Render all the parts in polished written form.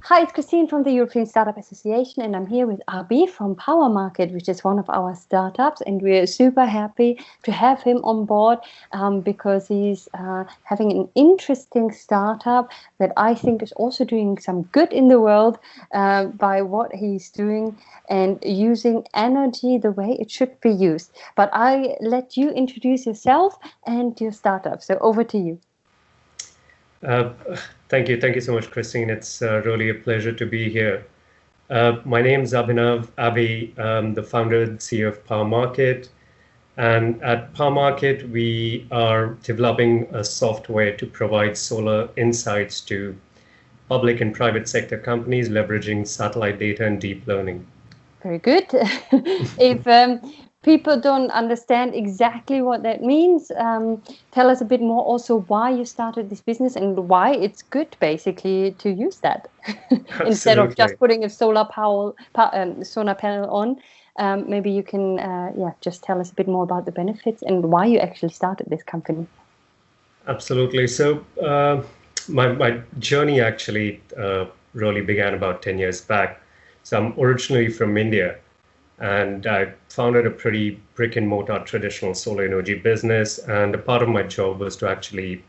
Hi, it's Christine from the European Startup Association, and I'm here with Abhi from PowerMarket, which is one of our startups, and we're super happy to have him on board because he's having an interesting startup that I think is also doing some good in the world by what he's doing and using energy the way it should be used. But I let you introduce yourself and your startup, so over to you. Thank you. Thank you so much, Christine. It's really a pleasure to be here. My name is Abhinav, I'm the founder and CEO of PowerMarket. And at PowerMarket, we are developing a software to provide solar insights to public and private sector companies leveraging satellite data and deep learning. Very good. If people don't understand exactly what that means, tell us a bit more also why you started this business and why it's good basically to use that instead of just putting a solar panel on. Maybe you can just tell us a bit more about the benefits and why you actually started this company. Absolutely. So my journey actually really began about 10 years back. So I'm originally from India, and I founded a pretty brick and mortar traditional solar energy business. And a part of my job was to actually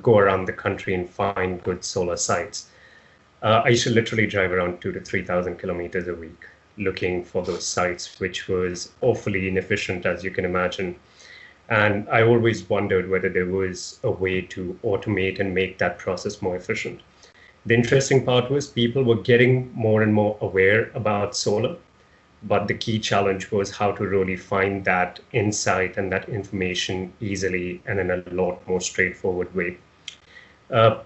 go around the country and find good solar sites. I used to literally drive around 2,000 to 3,000 kilometers a week looking for those sites, which was awfully inefficient, as you can imagine. And I always wondered whether there was a way to automate and make that process more efficient. The interesting part was people were getting more and more aware about solar, but the key challenge was how to really find that insight and that information easily and in a lot more straightforward way.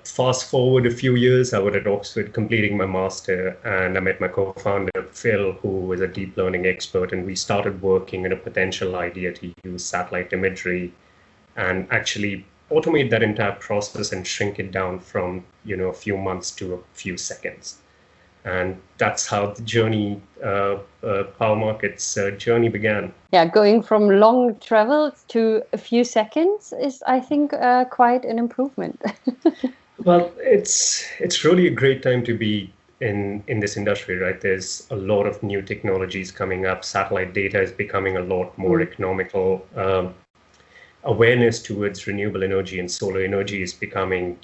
Fast forward a few years, I was at Oxford completing my master, and I met my co-founder, Phil, who was a deep learning expert, and we started working on a potential idea to use satellite imagery and actually automate that entire process and shrink it down from a few months to a few seconds. And that's how the journey, PowerMarket's journey began. Yeah, going from long travels to a few seconds is, I think, quite an improvement. Well, it's really a great time to be in this industry, right? There's a lot of new technologies coming up. Satellite data is becoming a lot more economical. Awareness towards renewable energy and solar energy is becoming,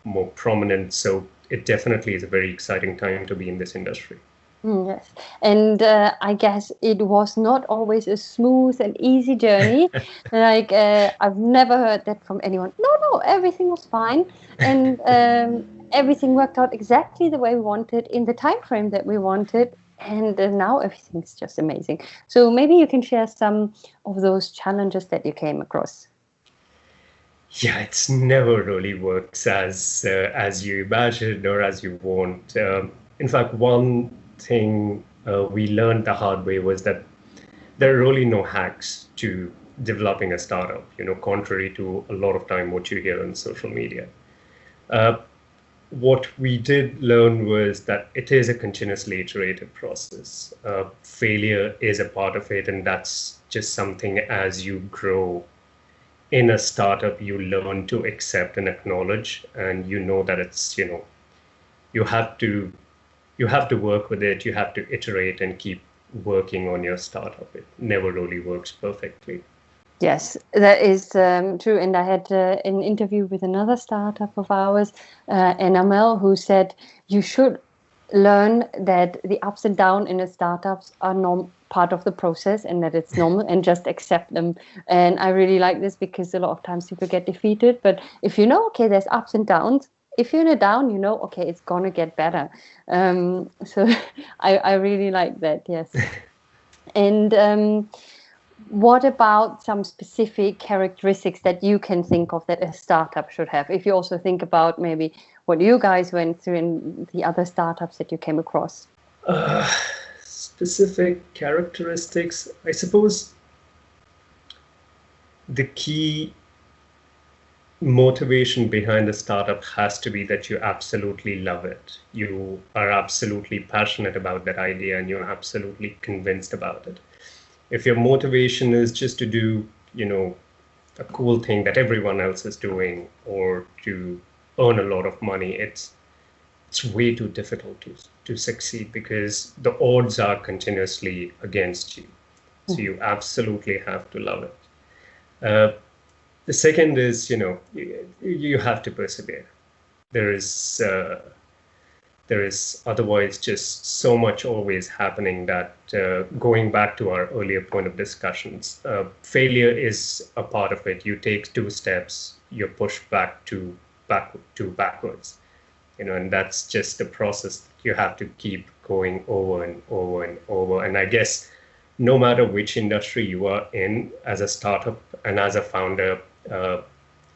more prominent. So it definitely is a very exciting time to be in this industry. Yes, and I guess it was not always a smooth and easy journey. Like I've never heard that from anyone. No, everything was fine, and everything worked out exactly the way we wanted in the time frame that we wanted. And now everything's just amazing. So maybe you can share some of those challenges that you came across. Yeah, it's never really works as you imagine or as you want. In fact, one thing we learned the hard way was that there are really no hacks to developing a startup, contrary to a lot of time what you hear on social media. What we did learn was that it is a continuously iterative process. Failure is a part of it, and that's just something as you grow in a startup, you learn to accept and acknowledge, and that it's, you have to work with it, you have to iterate and keep working on your startup. It never really works perfectly. Yes, that is true. And I had an interview with another startup of ours, NML, who said you should learn that the ups and downs in the startups are part of the process and that it's normal and just accept them. And I really like this because a lot of times people get defeated. But if okay, there's ups and downs. If you're in a down, okay, it's going to get better. So I really like that, yes. And what about some specific characteristics that you can think of that a startup should have? If you also think about maybe what you guys went through in the other startups that you came across. Specific characteristics, I suppose the key motivation behind a startup has to be that you absolutely love it. You are absolutely passionate about that idea and you're absolutely convinced about it. If your motivation is just to do, a cool thing that everyone else is doing or to earn a lot of money, it's way too difficult to succeed because the odds are continuously against you. So you absolutely have to love it. The second is, you have to persevere. There is otherwise just so much always happening that going back to our earlier point of discussions, failure is a part of it. You take 2 steps, you're pushed backwards, and that's just the process that you have to keep going over and over and over. And I guess no matter which industry you are in, as a startup and as a founder,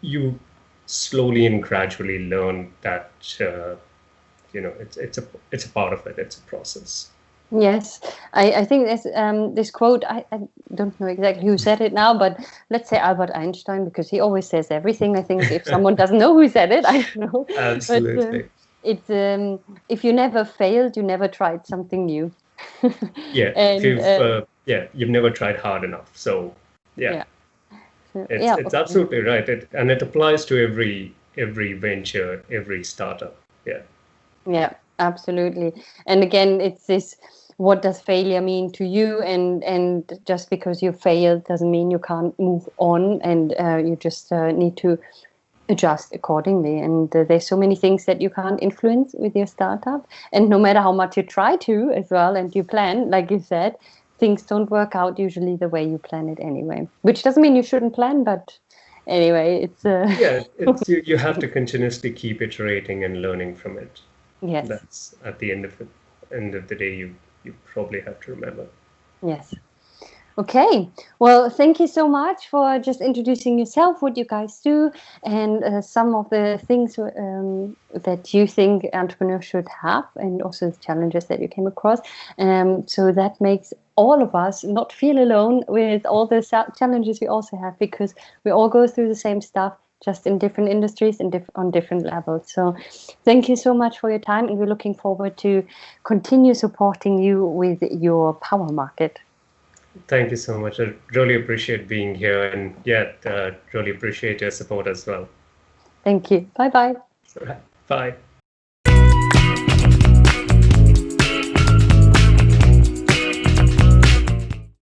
you slowly and gradually learn that it's a part of it. It's a process. Yes, I think this quote, I don't know exactly who said it now, but let's say Albert Einstein, because he always says everything. I think if someone doesn't know who said it, I don't know. Absolutely. But it's if you never failed, you never tried something new. Yeah, And you've never tried hard enough. So yeah, So, it's okay. absolutely right. And it applies to every venture, every startup. Yeah. Yeah, absolutely. And again, it's this, what does failure mean to you? And just because you failed doesn't mean you can't move on, and you just need to adjust accordingly. And there's so many things that you can't influence with your startup. And no matter how much you try to as well, and you plan, like you said, things don't work out usually the way you plan it anyway. Which doesn't mean you shouldn't plan, but anyway, it's it's you have to continuously keep iterating and learning from it. yes. That's at the end of the day, you probably have to remember. Yes. Okay. Well, thank you so much for just introducing yourself, what you guys do, and some of the things that you think entrepreneurs should have, and also the challenges that you came across. So that makes all of us not feel alone with all the challenges we also have, because we all go through the same stuff, just in different industries and on different levels. So thank you so much for your time, and we're looking forward to continue supporting you with your PowerMarket. Thank you so much. I really appreciate being here, and really appreciate your support as well. Thank you. Bye-bye. All right. Bye.